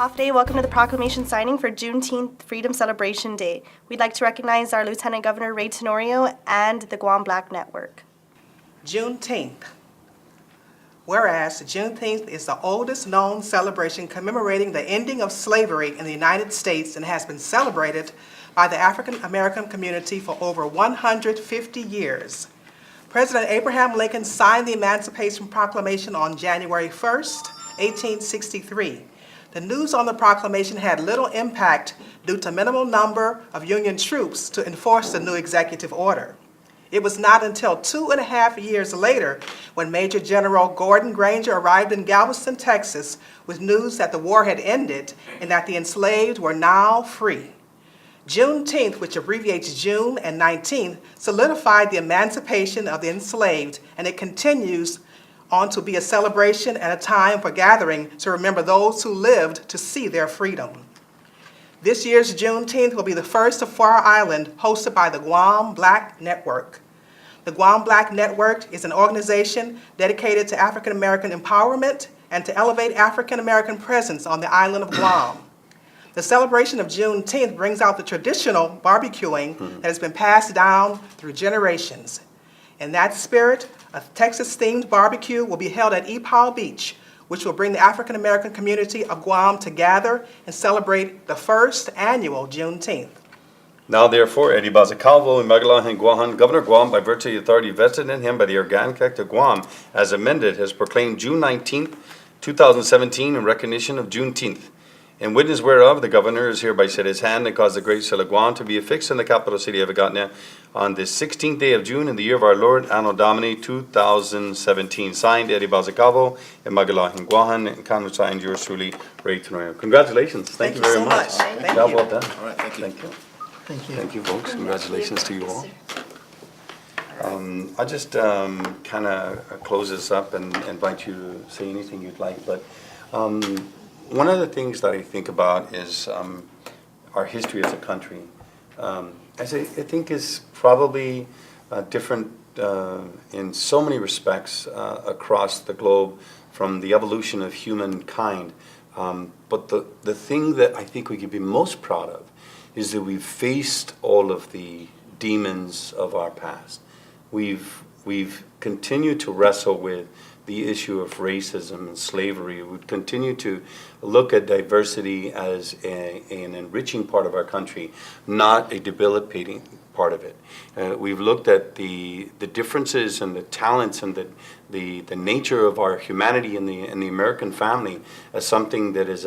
Off Day, welcome to the proclamation signing for Juneteenth Freedom Celebration Day. We'd like to recognize our Lieutenant Governor Ray Tenorio and the Guam Black Network. Juneteenth. Whereas Juneteenth is the oldest known celebration commemorating the ending of slavery in the United States and has been celebrated by the African American community for over 150 years. President Abraham Lincoln signed the Emancipation Proclamation on January 1st, 1863. The news on the proclamation had little impact due to minimal number of Union troops to enforce the new executive order. It was not until 2.5 years later when Major General Gordon Granger arrived in Galveston, Texas, with news that the war had ended and that the enslaved were now free. Juneteenth, which abbreviates June and 19th, solidified the emancipation of the enslaved, and it continues on to be a celebration and a time for gathering to remember those who lived to see their freedom. This year's Juneteenth will be the first of Far Island, hosted by the Guam Black Network. The Guam Black Network is an organization dedicated to African American empowerment and to elevate African American presence on the island of Guam. The celebration of Juneteenth brings out the traditional barbecuing that has been passed down through generations. In that spirit, a Texas-themed barbecue will be held at Epau Beach, which will bring the African American community of Guam together and celebrate the first annual Juneteenth. Now therefore, Eddie Bazacalvo and Magalahan Guahan, Governor of Guam, by virtue of the authority vested in him by the Organic Act of Guam, as amended, has proclaimed June 19th, 2017 in recognition of Juneteenth. In witness whereof, the governor is hereby set his hand and caused the great seal of Guam to be affixed in the capital city of Agatna on this 16th day of June in the year of our Lord, Anno Domini 2017. Signed, Eddie Bazacalvo and Magalahan Guahan, and countersigned yours truly, Ray Tenorio. Congratulations. Thank you very much. Thank Job you. well done. All right, thank you. Thank you. Thank you. Thank you, folks. Congratulations to you all. I'll just kind of close this up and invite you to say anything you'd like. But one of the things that I think about is our history as a country. As I think is probably different in so many respects across the globe from the evolution of humankind. But the thing that I think we could be most proud of is that we've faced all of the demons of our past. We've continued to wrestle with the issue of racism and slavery. We continue to look at diversity as an enriching part of our country, not a debilitating part of it. We've looked at the differences and the talents and the nature of our humanity in the American family as something that is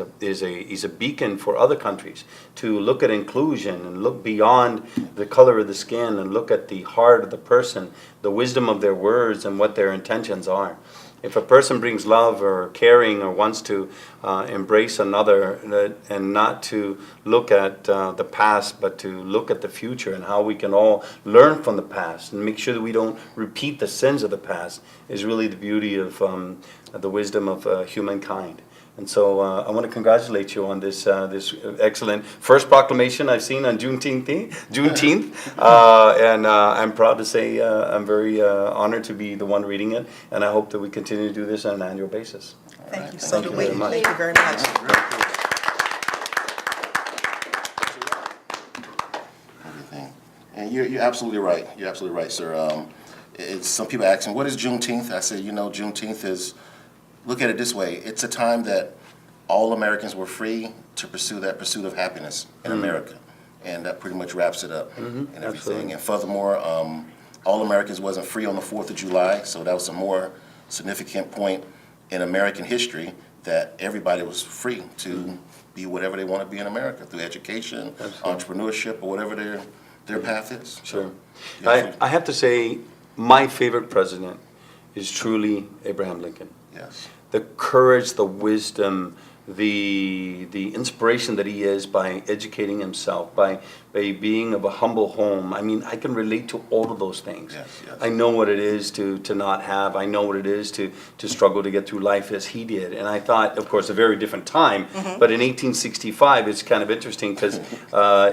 a beacon for other countries to look at inclusion and look beyond the color of the skin and look at the heart of the person, the wisdom of their words and what their intentions are. If a person brings love or caring or wants to embrace another and not to look at the past but to look at the future and how we can all learn from the past and make sure that we don't repeat the sins of the past is really the beauty of the wisdom of humankind. And so I want to congratulate you on this excellent first proclamation I've seen on Juneteenth. And I'm proud to say I'm very honored to be the one reading it, and I hope that we continue to do this on an annual basis. Thank you Thank you very much. Thank you very much. Everything. And you're absolutely right. You're absolutely right, sir. Some people ask me, what is Juneteenth? I say, Juneteenth is, look at it this way. It's a time that all Americans were free to pursue that pursuit of happiness in America. And that pretty much wraps it up and everything. Absolutely. And furthermore, all Americans wasn't free on the 4th of July, so that was a more significant point in American history that everybody was free to be whatever they want to be in America through education, entrepreneurship, or whatever their path is. Sure. So, I have to say, my favorite president is truly Abraham Lincoln. yes. The courage, the wisdom, the inspiration that he is by educating himself, by being of a humble home. I mean, I can relate to all of those things. Yes, yes. I know what it is to not have. I know what it is to struggle to get through life as he did. And I thought, of course, a very different time. But in 1865, it's kind of interesting because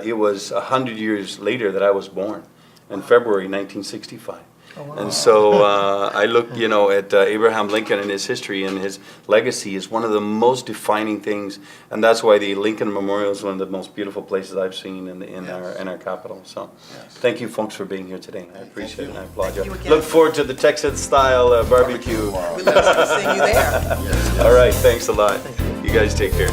it was 100 years later that I was born, in February 1965. And so I look, at Abraham Lincoln and his history and his legacy is one of the most defining things, and that's why the Lincoln Memorial is one of the most beautiful places I've seen in our capital. So, thank you, folks, for being here today. I appreciate it. And I applaud you. Thank you again. Look forward to the Texas-style barbecue. Tomorrow. We look forward to seeing you there. All right, thanks a lot. You guys take care.